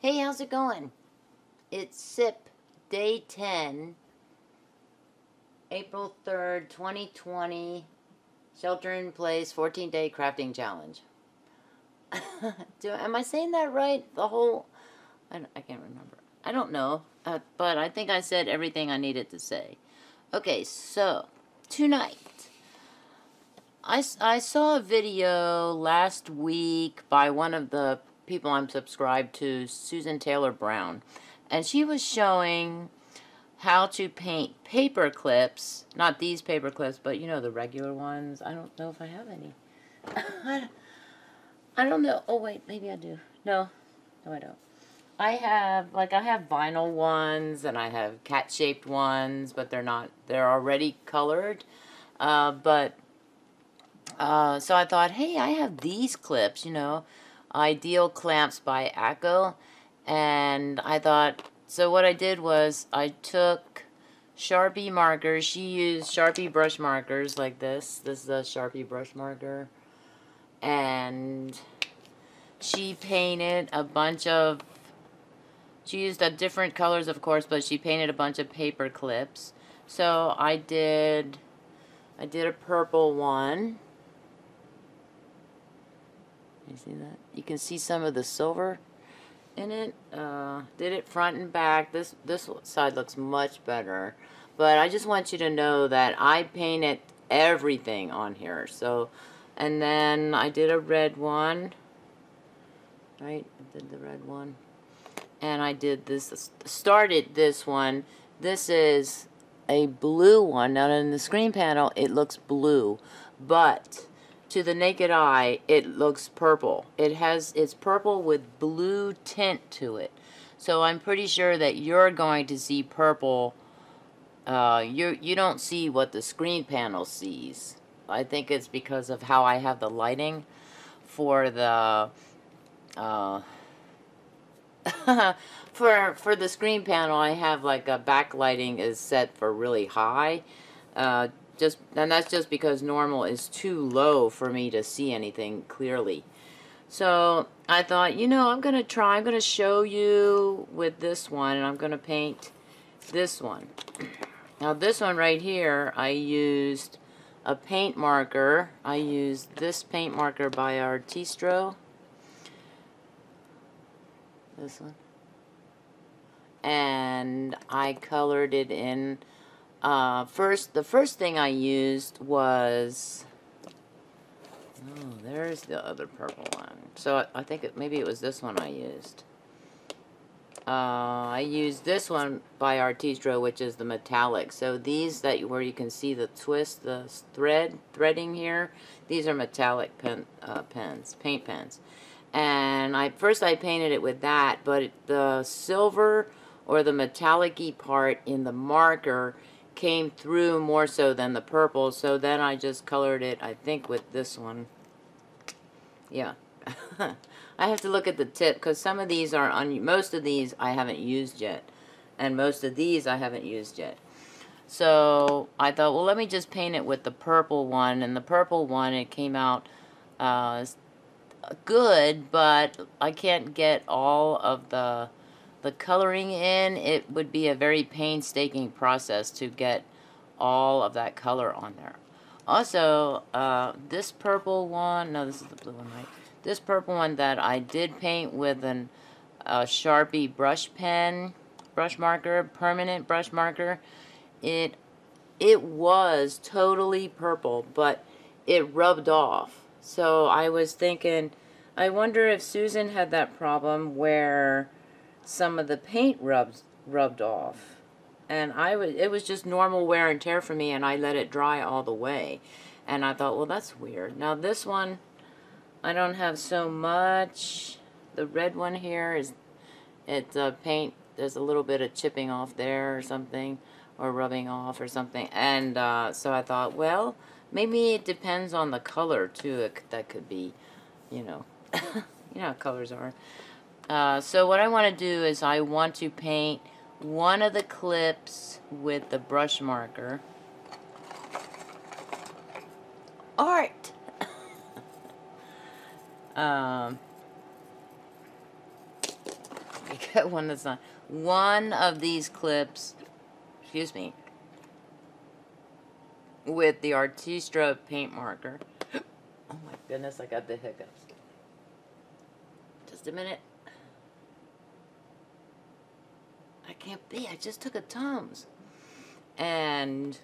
Hey, how's it going? It's SiP Day 10, April 3rd, 2020, Shelter in Place 14-Day Crafting Challenge. Am I saying that right? The whole... I can't remember. I don't know, but I think I said everything I needed to say. Okay, so, tonight, I saw a video last week by one of the people I'm subscribed to, Susan Taylor Brown, and she was showing how to paint paper clips, not these paper clips, but you know, the regular ones. I don't know if I have any. I don't know. Oh wait, maybe I do. No, I don't. I have vinyl ones and I have cat-shaped ones, but they're already colored. So I thought, hey, I have these clips, you know, Ideal Clamps by Acco, and I thought, so what I did was I took Sharpie markers. She used Sharpie brush markers like this. This is a Sharpie brush marker, and she painted a bunch of, she used different colors, of course, but she painted a bunch of paper clips. So I did a purple one. You see that? You can see some of the silver in it. Did it front and back. This side looks much better. But I just want you to know that I painted everything on here. So, and then I did a red one. Right? I did the red one. And I did this, started this one. This is a blue one. Now in the screen panel, it looks blue. But to the naked eye, it looks purple. It's purple with blue tint to it. So I'm pretty sure that you're going to see purple. You don't see what the screen panel sees. I think it's because of how I have the lighting for the for the screen panel. I have like a backlighting is set for really high. And that's just because normal is too low for me to see anything clearly. So I thought, you know, I'm going to show you with this one, and I'm going to paint this one. Now this one right here, I used a paint marker. I used this paint marker by Artistro. This one. And I colored it in. The first thing I used was, oh, there's the other purple one. So I think maybe it was this one I used. I used this one by Artistro, which is the metallic. So these where you can see the twist, the threading here, these are metallic paint pens. And first I painted it with that, but the silver or the metallic-y part in the marker came through more so than the purple, so then I just colored it, I think, with this one. Yeah. I have to look at the tip, because some of these are, most of these I haven't used yet, and most of these I haven't used yet. So I thought, well, let me just paint it with the purple one, and the purple one, it came out good, but I can't get all of the coloring in. It would be a very painstaking process to get all of that color on there. Also, this purple one, no, this is the blue one, right? This purple one that I did paint with a Sharpie brush marker, permanent brush marker, it was totally purple, but it rubbed off. So I was thinking, I wonder if Susan had that problem where some of the paint rubbed off, and it was just normal wear and tear for me, and I let it dry all the way, and I thought, well, that's weird. Now this one, I don't have so much. The red one here it's paint. There's a little bit of chipping off there or something, or rubbing off or something, and so I thought, well, maybe it depends on the color too. That could be, you know, you know how colors are. So what I want to do is I want to paint one of the clips with the brush marker. Art! to get one that's not. One of these clips, excuse me, with the Artistra paint marker. Oh my goodness, I got the hiccups. Just a minute. I can't be, I just took a Tums. And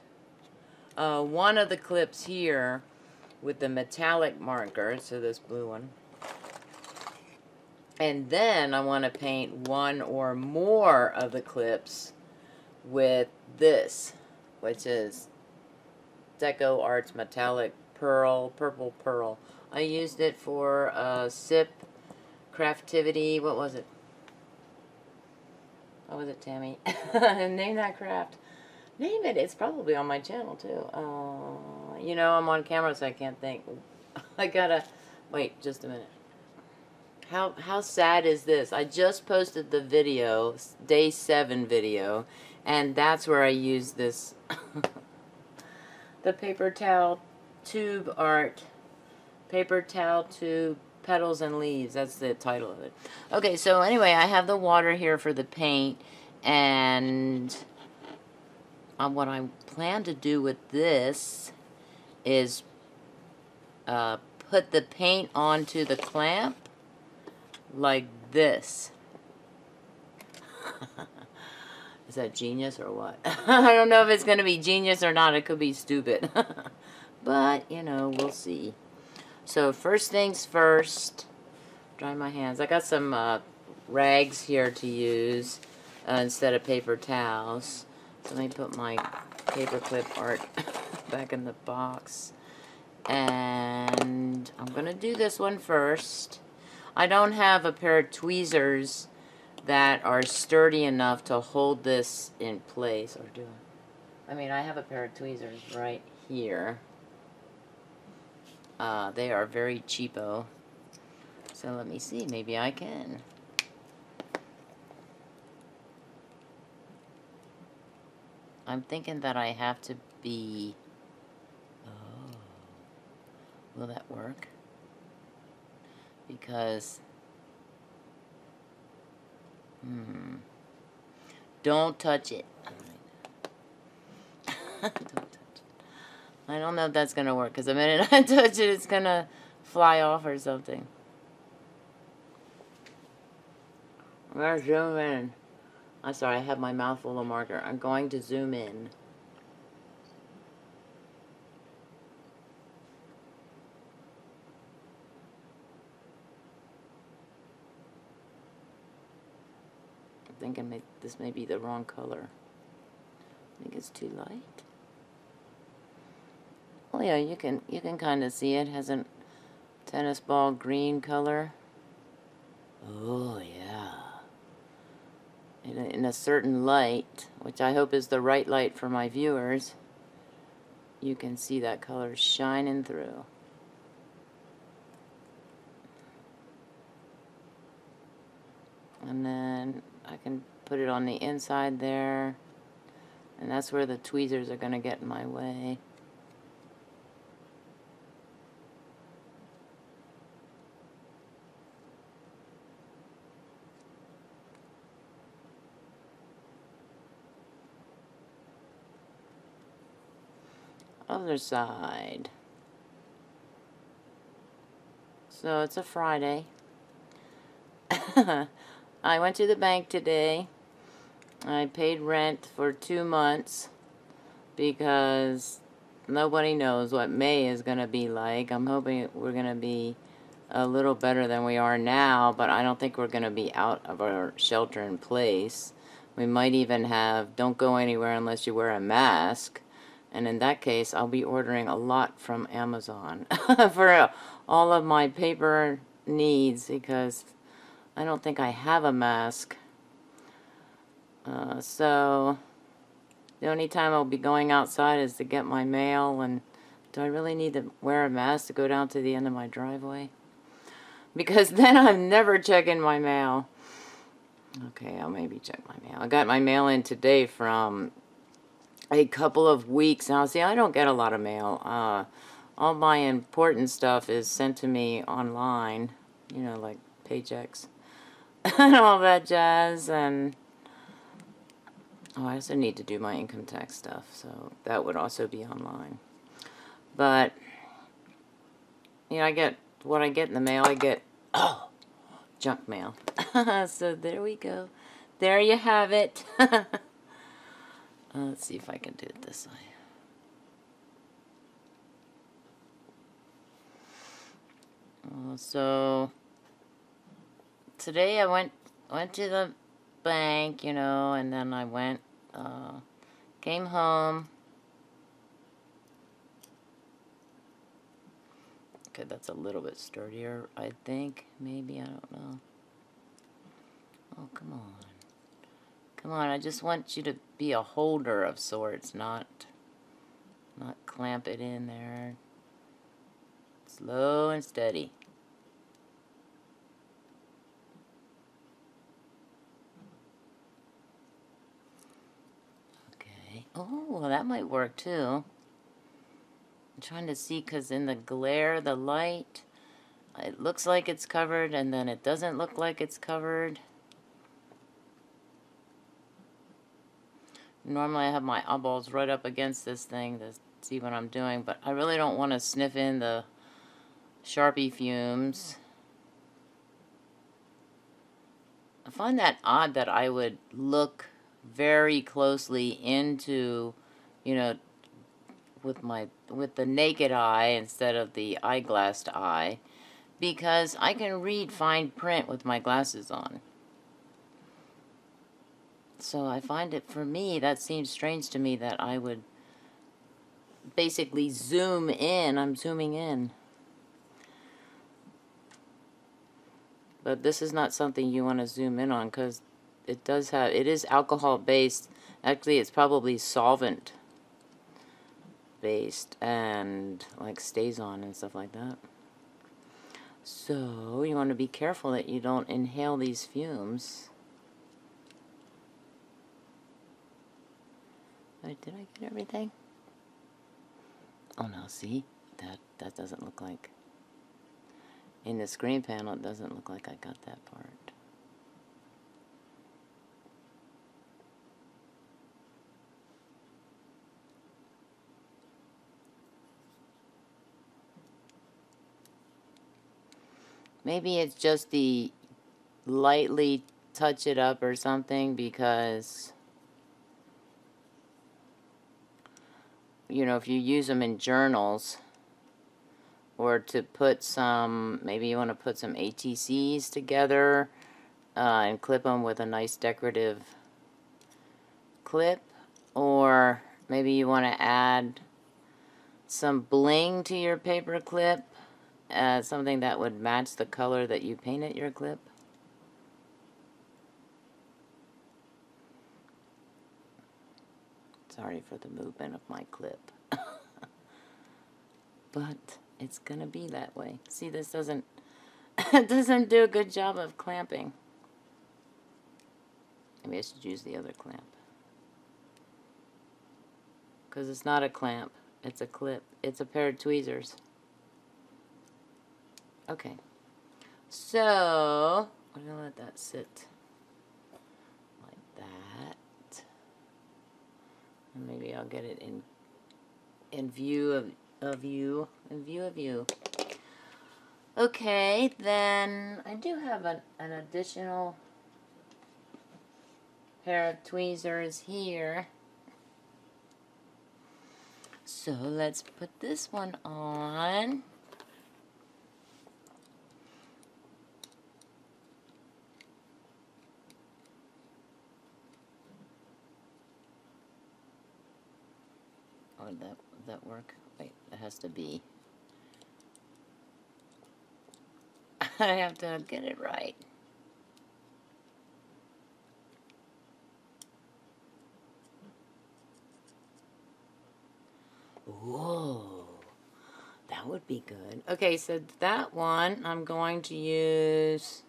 one of the clips here with the metallic marker, so this blue one. And then I want to paint one or more of the clips with this, which is Deco Arts Metallic Pearl, Purple Pearl. I used it for SiP Craftivity. What was it? What was it, Tammy? Name that craft. Name it. It's probably on my channel, too. You know, I'm on camera, so I can't think. I gotta... Wait, just a minute. How sad is this? I just posted the video, day 7 video, and that's where I used this, the paper towel tube art, paper towel tube petals and leaves. That's the title of it. Okay, so anyway, I have the water here for the paint, and what I plan to do with this is put the paint onto the clamp like this. Is that genius or what? I don't know if it's going to be genius or not. It could be stupid. But, you know, we'll see. So, first things first, dry my hands. I got some rags here to use instead of paper towels. So let me put my paperclip art back in the box. And I'm going to do this one first. I don't have a pair of tweezers that are sturdy enough to hold this in place. Or do I mean, I have a pair of tweezers right here. They are very cheapo. So let me see. Maybe I can. I'm thinking that I have to be... Oh. Will that work? Because... Don't touch it. Don't touch it. I don't know if that's going to work, because the minute I touch it, it's going to fly off or something. I'm going to zoom in. I'm sorry, I have my mouth full of marker. I'm going to zoom in. I'm thinking this may be the wrong color. I think it's too light. Well, yeah, you can kind of see it has a tennis ball green color. Oh yeah. In a certain light, which I hope is the right light for my viewers, you can see that color shining through. And then I can put it on the inside there, and that's where the tweezers are going to get in my way. Other side. So it's a Friday. I went to the bank today. I paid rent for 2 months because nobody knows what May is going to be like. I'm hoping we're going to be a little better than we are now, but I don't think we're going to be out of our shelter in place. We might even have don't go anywhere unless you wear a mask. And in that case, I'll be ordering a lot from Amazon for all of my paper needs, because I don't think I have a mask. So the only time I'll be going outside is to get my mail. And do I really need to wear a mask to go down to the end of my driveway? Because then I'm never checking my mail. Okay, I'll maybe check my mail. I got my mail in today from a couple of weeks. Now, see, I don't get a lot of mail. All my important stuff is sent to me online, you know, like paychecks. and all that jazz. And oh, I also need to do my income tax stuff, so that would also be online. But I get what I get in the mail. I get junk mail. So there we go. There you have it. Let's see if I can do it this way. So today I went to the bank, and then I went, came home. Okay, that's a little bit sturdier, I think. Maybe, I don't know. Oh, come on. Come on, I just want you to be a holder of sorts, not clamp it in there. Slow and steady. Okay. Oh, well, that might work too. I'm trying to see, because in the glare, the light, it looks like it's covered, and then it doesn't look like it's covered. Normally I have my eyeballs right up against this thing to see what I'm doing, but I really don't want to sniff in the Sharpie fumes. I find that odd that I would look very closely into, with the naked eye instead of the eyeglassed eye, because I can read fine print with my glasses on. So I find it, for me, that seems strange to me that I would basically zoom in. I'm zooming in. But this is not something you want to zoom in on, because it is alcohol based. Actually, it's probably solvent based and like stays on and stuff like that. So you want to be careful that you don't inhale these fumes. Did I get everything? Oh no, see? That doesn't look like, in the screen panel, it doesn't look like I got that part. Maybe it's just the lightly touch it up or something, because if you use them in journals, or to put some, maybe you want to put some ATCs together and clip them with a nice decorative clip, or maybe you want to add some bling to your paper clip, something that would match the color that you painted your clip. Sorry for the movement of my clip. But it's gonna be that way. See, this doesn't it doesn't do a good job of clamping. Maybe I should use the other clamp, because it's not a clamp, it's a clip. It's a pair of tweezers. Okay, so I'm gonna let that sit like that, and maybe I'll get it in view of you. Okay, then I do have an additional pair of tweezers here. So let's put this one on. Oh, would that work? Wait, it has to be. I have to get it right. Whoa, that would be good. Okay, so that one, I'm going to use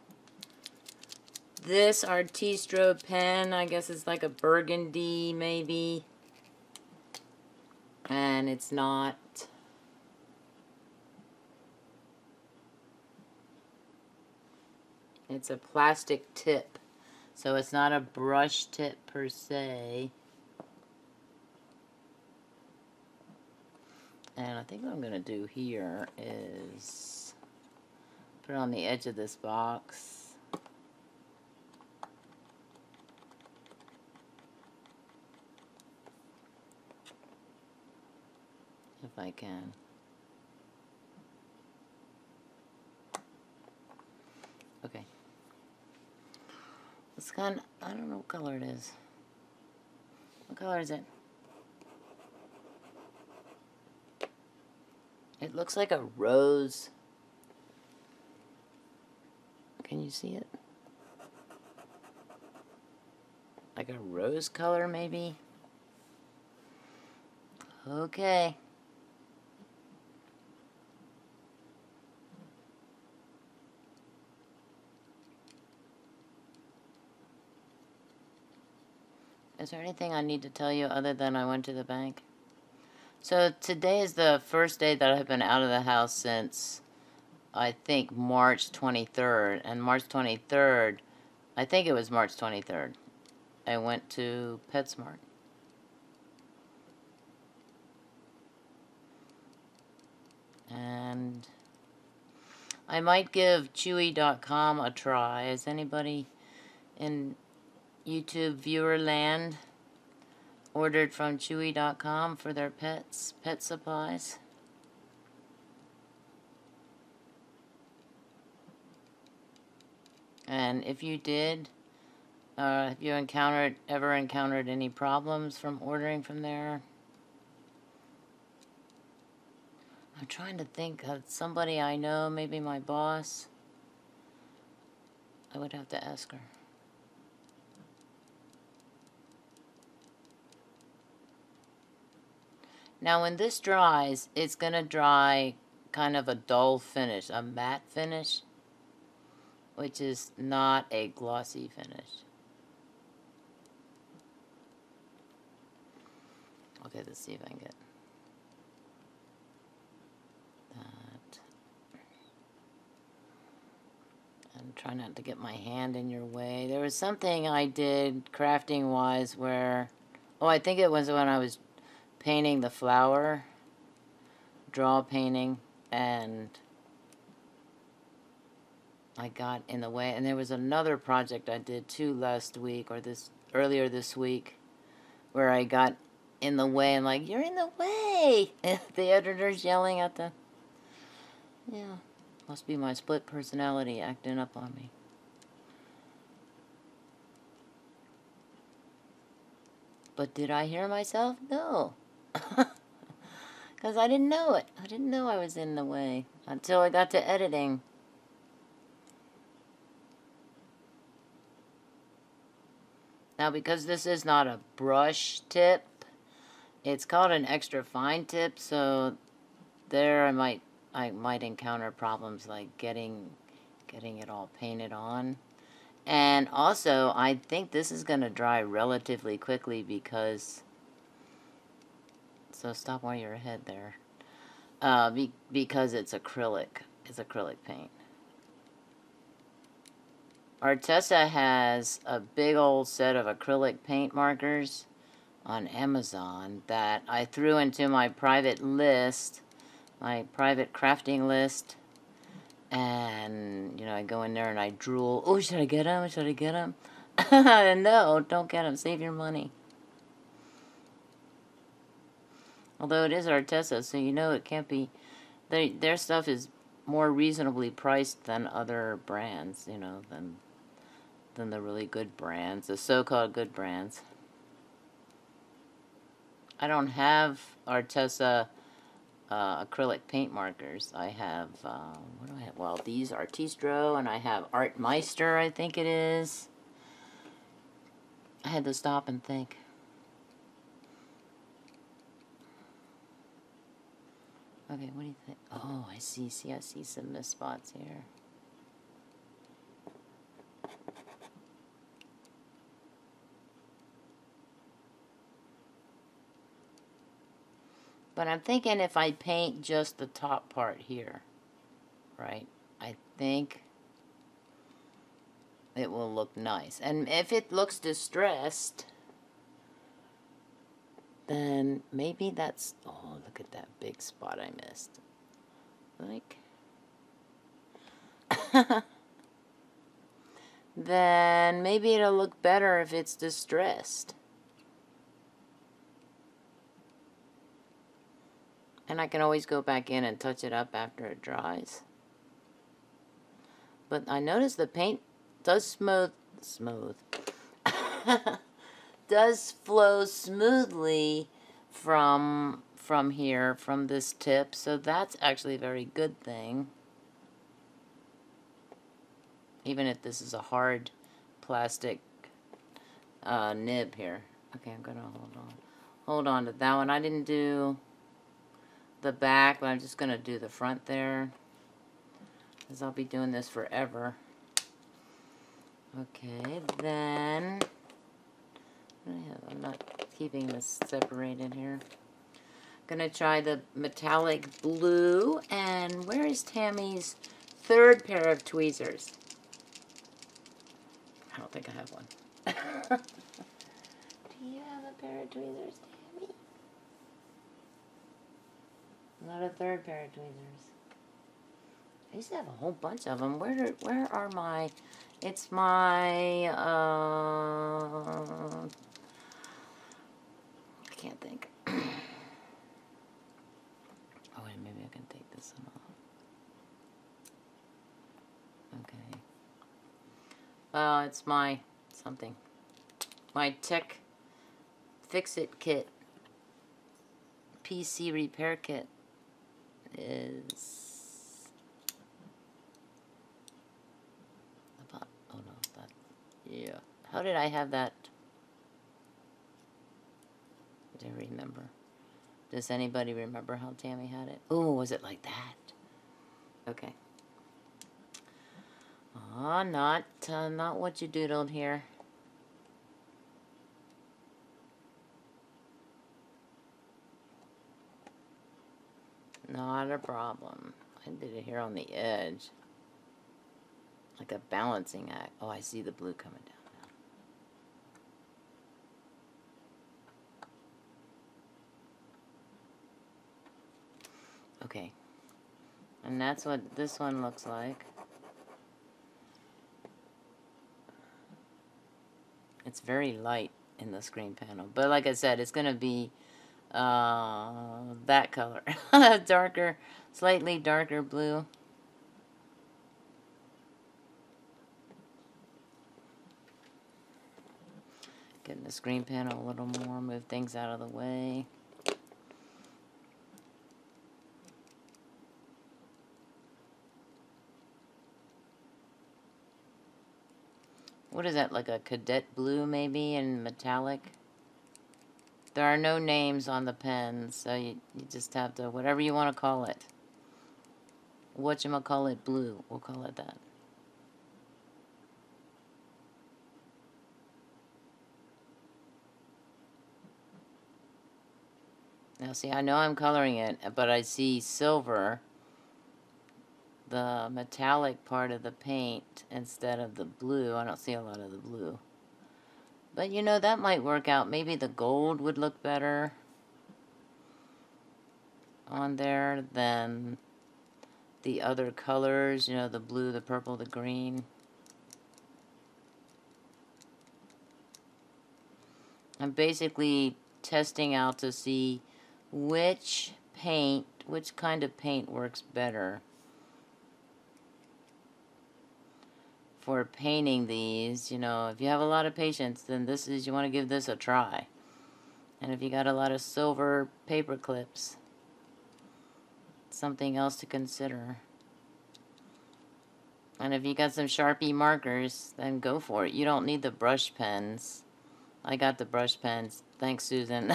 this Artistro pen. I guess it's like a burgundy, maybe. And it's not... It's a plastic tip. So it's not a brush tip per se. And I think what I'm going to do here is put it on the edge of this box. If I can. Okay. It's kind of, I don't know what color it is. What color is it? It looks like a rose. Can you see it? Like a rose color, maybe? Okay. Is there anything I need to tell you other than I went to the bank? So today is the first day that I've been out of the house since, I think, March 23rd. And March 23rd, I think it was March 23rd, I went to PetSmart. And I might give Chewy.com a try. Is anybody in YouTube viewer land ordered from Chewy.com for their pet supplies? And if you did, have you ever encountered any problems from ordering from there? I'm trying to think of somebody I know, maybe my boss. I would have to ask her. Now when this dries, it's going to dry kind of a dull finish, a matte finish, which is not a glossy finish. Okay, let's see if I can get that. And try not to get my hand in your way. There was something I did crafting-wise where, oh, I think it was when I was painting the flower, draw painting, and I got in the way. And there was another project I did too last week, or earlier this week, where I got in the way and like, you're in the way! The editor's yelling at the, yeah, must be my split personality acting up on me. But did I hear myself? No. Because I didn't know it. I didn't know I was in the way until I got to editing. Now, because this is not a brush tip, it's called an extra fine tip, so there I might encounter problems like getting it all painted on. And also, I think this is going to dry relatively quickly because, so stop while you're ahead there, because it's acrylic. It's acrylic paint. Arteza has a big old set of acrylic paint markers on Amazon that I threw into my private list, my private crafting list, and, you know, I go in there and I drool, oh, should I get them? Should I get them? No, don't get them. Save your money. Although it is Arteza, so you know it can't be, their stuff is more reasonably priced than other brands, you know, than the really good brands, the so-called good brands. I don't have Arteza acrylic paint markers. I have, what do I have? Well, these are Artistro, and I have Art Meister, I think it is. I had to stop and think. Okay, what do you think? Oh, I see some mist spots here. But I'm thinking if I paint just the top part here, right? I think it will look nice. And if it looks distressed, then maybe that's, oh, look at that big spot I missed. Like, then maybe it'll look better if it's distressed. And I can always go back in and touch it up after it dries. But I noticed the paint does smooth, does flow smoothly from here, from this tip. So that's actually a very good thing. Even if this is a hard plastic nib here. Okay, I'm gonna hold on to that one. I didn't do the back, but I'm just gonna do the front there, because I'll be doing this forever. Okay, then I'm not keeping this separated here. Gonna try the metallic blue, and where is Tammy's third pair of tweezers? I don't think I have one. Do you have a pair of tweezers, Tammy? Not a third pair of tweezers. I used to have a whole bunch of them. Where are my... It's my... I can't think. Oh, wait, maybe I can take this one off. Okay. It's my... something. My Tech Fix-It kit. PC repair kit is... about... oh no, that... yeah. How did I have that? Do I remember? Does anybody remember how Tammy had it? Oh, was it like that? Okay. Oh, not what you doodled here. Not a problem. I did it here on the edge. Like a balancing act. Oh, I see the blue coming down now. Okay. And that's what this one looks like. It's very light in the screen panel. But like I said, it's going to be that color. Darker, slightly darker blue. Getting the screen panel a little more, move things out of the way. What is that, like a cadet blue maybe in metallic? There are no names on the pens, so you just have to, whatever you want to call it. Whatchamacallit blue, we'll call it that. Now see, I know I'm coloring it, but I see silver, the metallic part of the paint, instead of the blue. I don't see a lot of the blue. But you know, that might work out. Maybe the gold would look better on there than the other colors. You know, the blue, the purple, the green. I'm basically testing out to see which kind of paint works better for painting these. You know, if you have a lot of patience, then you want to give this a try. And if you got a lot of silver paper clips, something else to consider. And if you got some Sharpie markers, then go for it. You don't need the brush pens. I got the brush pens. Thanks, Susan,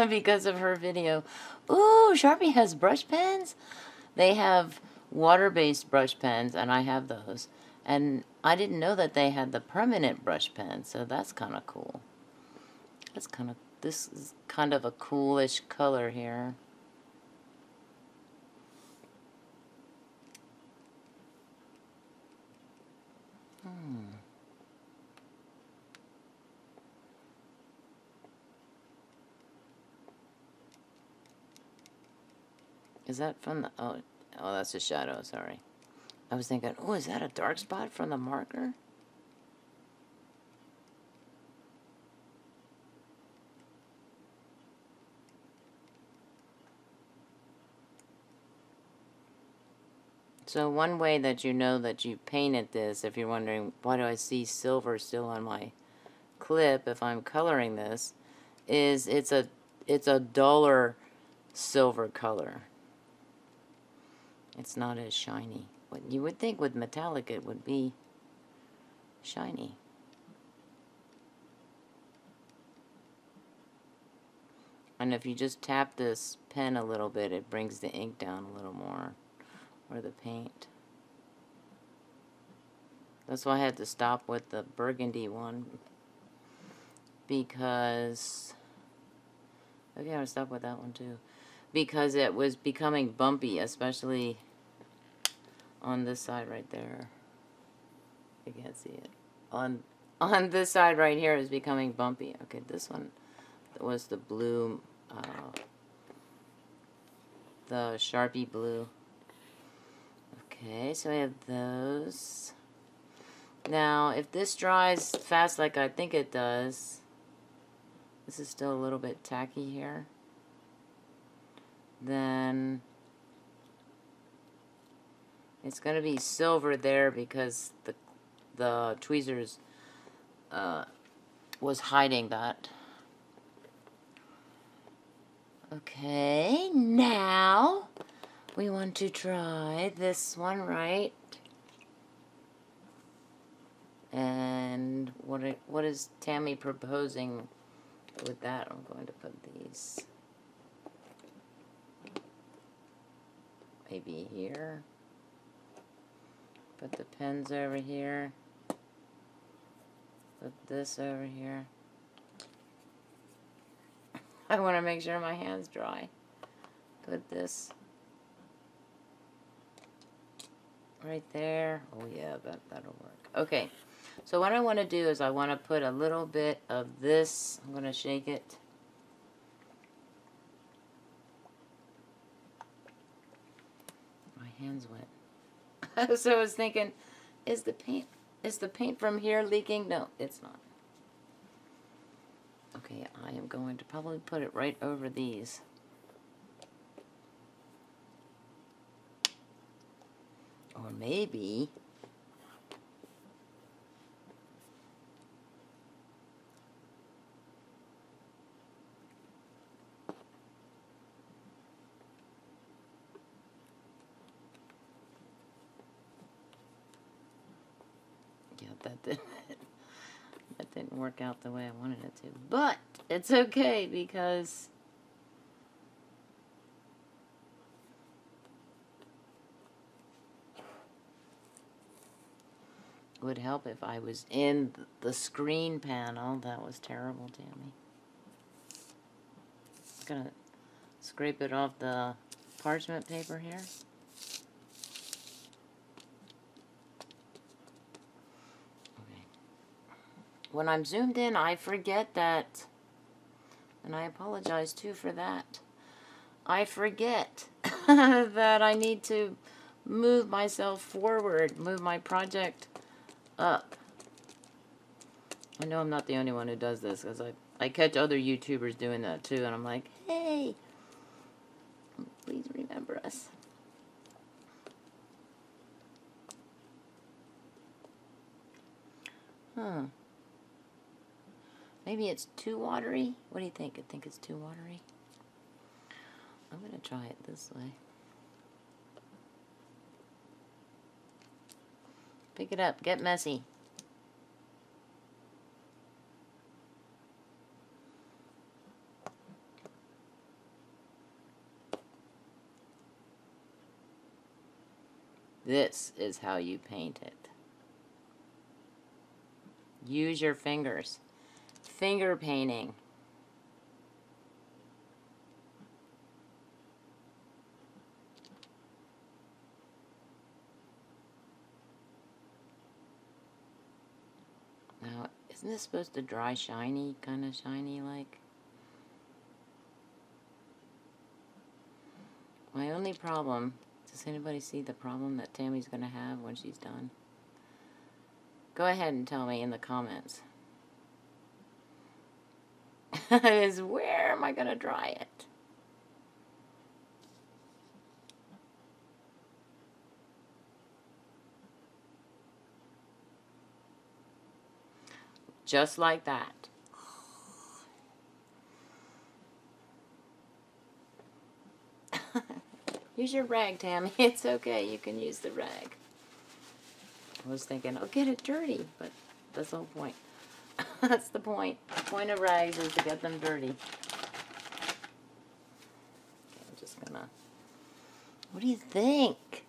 because of her video. Ooh, Sharpie has brush pens? They have water-based brush pens, and I have those. And I didn't know that they had the permanent brush pen, so that's kind of cool. This is kind of a coolish color here. Is that from the... Oh, that's a shadow, sorry. I was thinking, oh, is that a dark spot from the marker? So one way that you know that you painted this, if you're wondering, why do I see silver still on my clip if I'm coloring this, is it's a duller silver color. It's not as shiny. What you would think with metallic it would be shiny. And if you just tap this pen a little bit, it brings the ink down a little more, or the paint. That's why I had to stop with the burgundy one, because... Okay, I'm gonna stop with that one too. Because it was becoming bumpy, especially on this side right there. You can't see it. On this side right here is becoming bumpy. Okay, this one was the blue, the Sharpie blue. Okay, so I have those. Now, if this dries fast like I think it does, this is still a little bit tacky here, then it's going to be silver there because the tweezers was hiding that. Okay, now we want to try this one, right? And what is Tammy proposing with that? I'm going to put these maybe here. Put the pens over here. Put this over here. I want to make sure my hand's dry. Put this right there. Oh yeah, that'll work. Okay, so what I want to do is I want to put a little bit of this. I'm going to shake it. My hands wet. So I was thinking, is the paint from here leaking? No, it's not. Okay, I am going to probably put it right over these. Or maybe... Yeah, that didn't work out the way I wanted it to. But it's okay because it would help if I was in the screen panel. That was terrible, Tammy. I'm gonna scrape it off the parchment paper here. When I'm zoomed in, I forget that, and I apologize too for that. I forget that I need to move myself forward, move my project up. I know I'm not the only one who does this, because I catch other YouTubers doing that too, and I'm like, hey, please remember us. Huh. Maybe it's too watery? What do you think? I think it's too watery. I'm going to try it this way. Pick it up. Get messy. This is how you paint it. Use your fingers. Finger painting. Now, isn't this supposed to dry shiny? Kind of shiny like? My only problem, does anybody see the problem that Tammy's going to have when she's done? Go ahead and tell me in the comments. Is where am I going to dry it? Just like that. Use your rag, Tammy. It's okay. You can use the rag. I was thinking, oh, get it dirty, but that's the whole point. That's the point. The point of rags is to get them dirty. Okay, I'm just gonna... What do you think?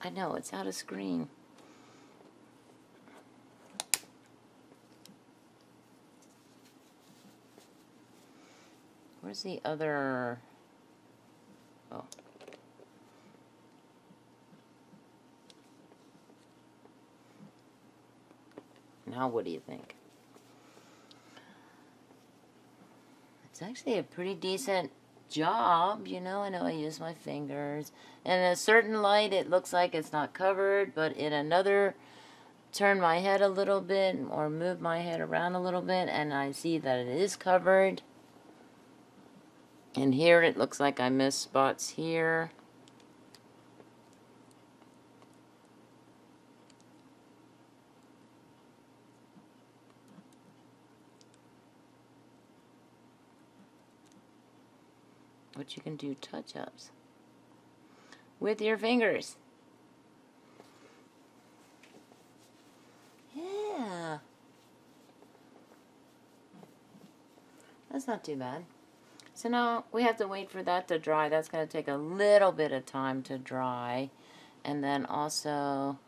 I know, it's out of screen. Where's the other... Oh. Now what do you think? It's actually a pretty decent job, you know. I know I use my fingers. In a certain light it looks like it's not covered, but in another, turn my head a little bit or move my head around a little bit and I see that it is covered. And here it looks like I missed spots here. But you can do touch-ups with your fingers. Yeah. That's not too bad. So now we have to wait for that to dry. That's going to take a little bit of time to dry. And then also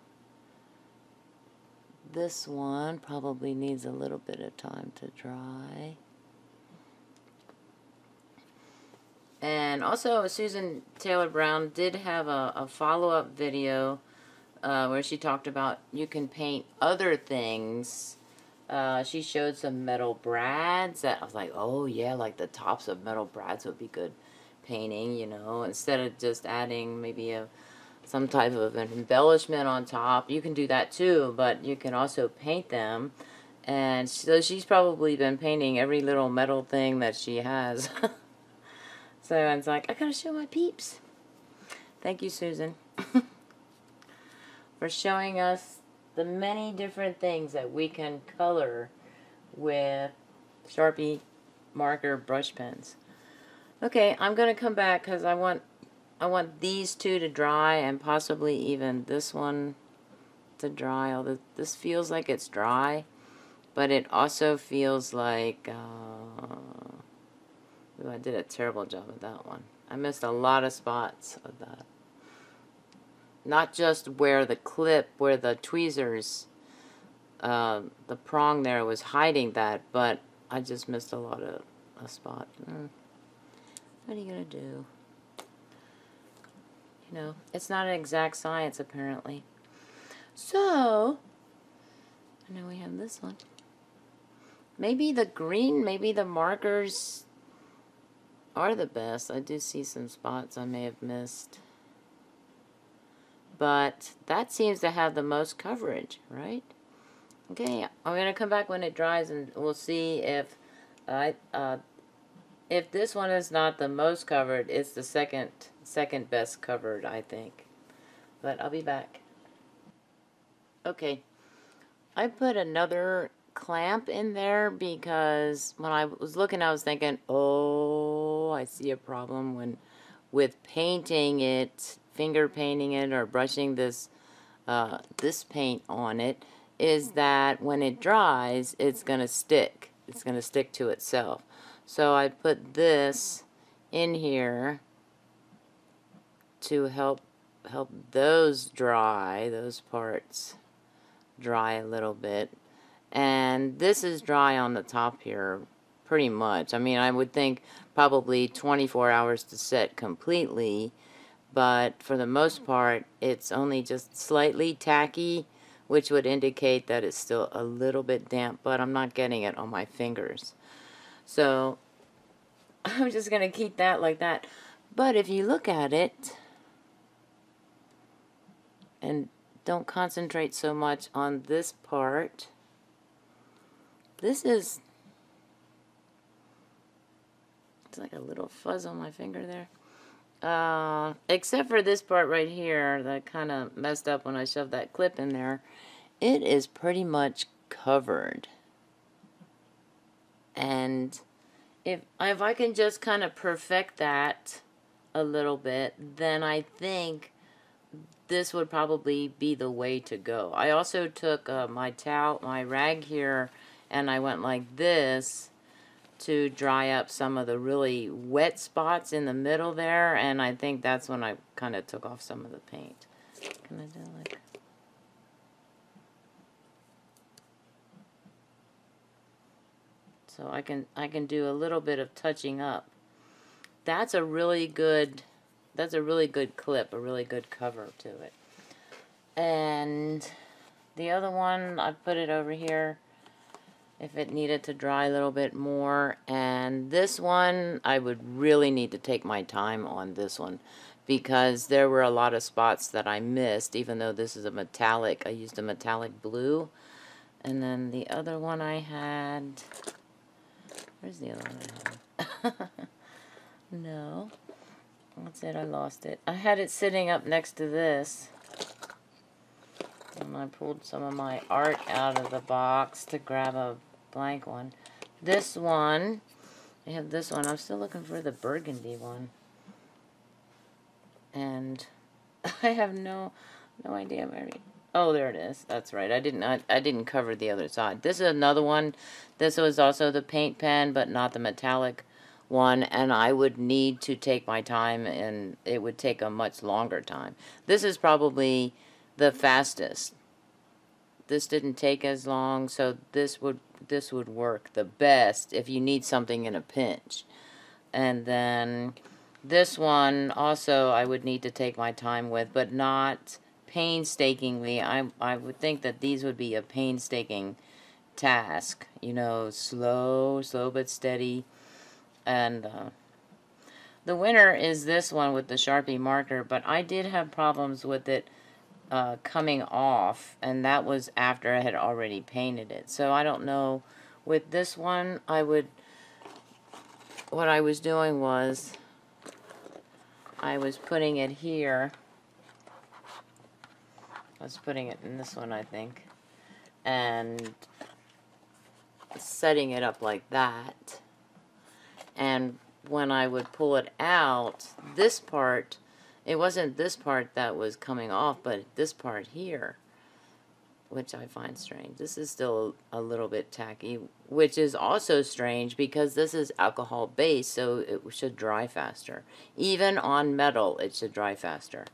this one probably needs a little bit of time to dry. And also, Susan Taylor Brown did have a follow-up video where she talked about you can paint other things. She showed some metal brads that I was like, oh yeah, like the tops of metal brads would be good painting, you know, instead of just adding maybe some type of an embellishment on top. You can do that too, but you can also paint them. And so she's probably been painting every little metal thing that she has. So I was like, I gotta show my peeps. Thank you, Susan, for showing us the many different things that we can color with Sharpie marker brush pens. Okay, I'm gonna come back because I want these two to dry and possibly even this one to dry. Although this feels like it's dry, but it also feels like ooh, I did a terrible job of that one. I missed a lot of spots of that. Not just where the clip, where the tweezers, the prong there was hiding that, but I just missed a lot of a spot. What are you gonna do? You know, it's not an exact science apparently. So, and now we have this one. Maybe the green, maybe the markers are the best. I do see some spots I may have missed. But that seems to have the most coverage, right? Okay, I'm going to come back when it dries and we'll see if this one is not the most covered, it's the second best covered, I think. But I'll be back. Okay, I put another clamp in there because when I was looking I was thinking, oh, I see a problem with painting it, finger painting it or brushing this paint on it, is that when it dries it's gonna stick to itself. So I put this in here to help those parts dry a little bit. And this is dry on the top here pretty much. I mean, I would think probably 24 hours to set completely, but for the most part it's only just slightly tacky, which would indicate that it's still a little bit damp, but I'm not getting it on my fingers. So I'm just going to keep that like that. But if you look at it, and don't concentrate so much on this part. This is, it's like a little fuzz on my finger there. Except for this part right here that kind of messed up when I shoved that clip in there. It is pretty much covered. And if I can just kind of perfect that a little bit, then I think this would probably be the way to go. I also took my rag here, and I went like this to dry up some of the really wet spots in the middle there, and I think that's when I kind of took off some of the paint. Can I do like... So I can do a little bit of touching up. That's a really good clip, a really good cover to it. And the other one, I put it over here if it needed to dry a little bit more. And this one, I would really need to take my time on this one, because there were a lot of spots that I missed, even though this is a metallic. I used a metallic blue. And then the other one I had... Where's the other one I had? No. That's it, I lost it. I had it sitting up next to this. And I pulled some of my art out of the box to grab a blank one. This one, I have this one. I'm still looking for the burgundy one. And I have no idea where it... Oh, there it is. That's right. I didn't cover the other side. This is another one. This was also the paint pen, but not the metallic one, and I would need to take my time, and it would take a much longer time. This is probably the fastest. This didn't take as long, so this would work the best if you need something in a pinch. And then this one also I would need to take my time with, but not painstakingly. I would think that these would be a painstaking task, you know, slow but steady. And the winner is this one with the Sharpie marker, but I did have problems with it coming off, and that was after I had already painted it. So I don't know, with this one, what I was doing was I was putting it here. I was putting it in this one, I think, and setting it up like that. And when I would pull it out, this part, it wasn't this part that was coming off, but this part here, which I find strange. This is still a little bit tacky, which is also strange because this is alcohol based, so it should dry faster. Even on metal, it should dry faster.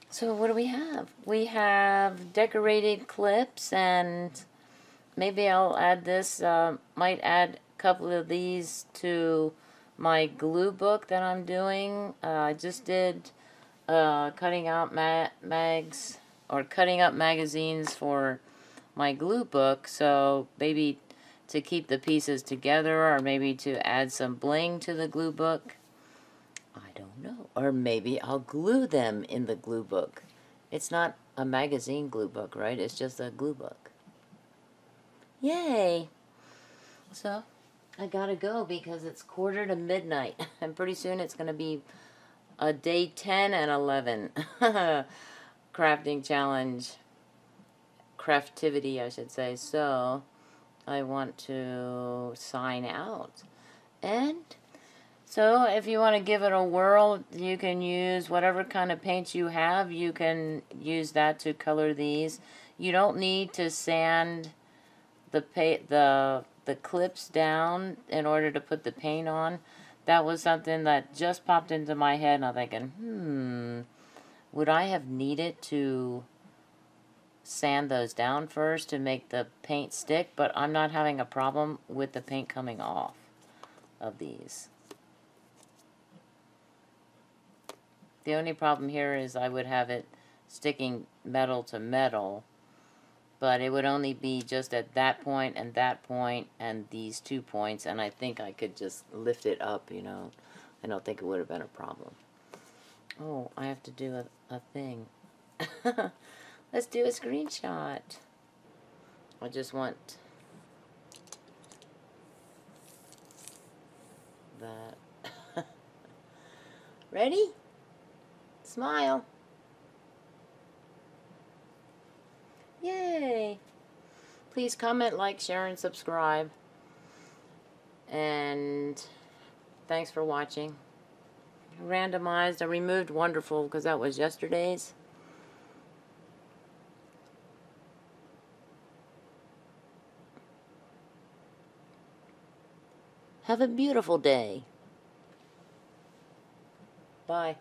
So what do we have? We have decorated clips, and maybe I'll add this, might add a couple of these to my glue book that I'm doing. I just did cutting out mags, or cutting up magazines for my glue book, so maybe to keep the pieces together, or maybe to add some bling to the glue book. I don't know. Or maybe I'll glue them in the glue book. It's not a magazine glue book, right? It's just a glue book. Yay! So, I gotta go because it's 1:45, and pretty soon it's gonna be a day 10 and 11 crafting challenge. Craftivity, I should say. So, I want to sign out. And so, if you want to give it a whirl, you can use whatever kind of paint you have. You can use that to color these. You don't need to sand the clips down in order to put the paint on. That was something that just popped into my head, and I'm thinking, would I have needed to sand those down first to make the paint stick? But I'm not having a problem with the paint coming off of these. The only problem here is I would have it sticking metal to metal, but it would only be just at that point and these 2 points, and I think I could just lift it up, you know. I don't think it would have been a problem. Oh, I have to do a thing. Let's do a screenshot. I just want that. Ready? Smile. Yay. Please comment, like, share, and subscribe. And thanks for watching. Randomized. I removed Wonderful because that was yesterday's. Have a beautiful day. Bye.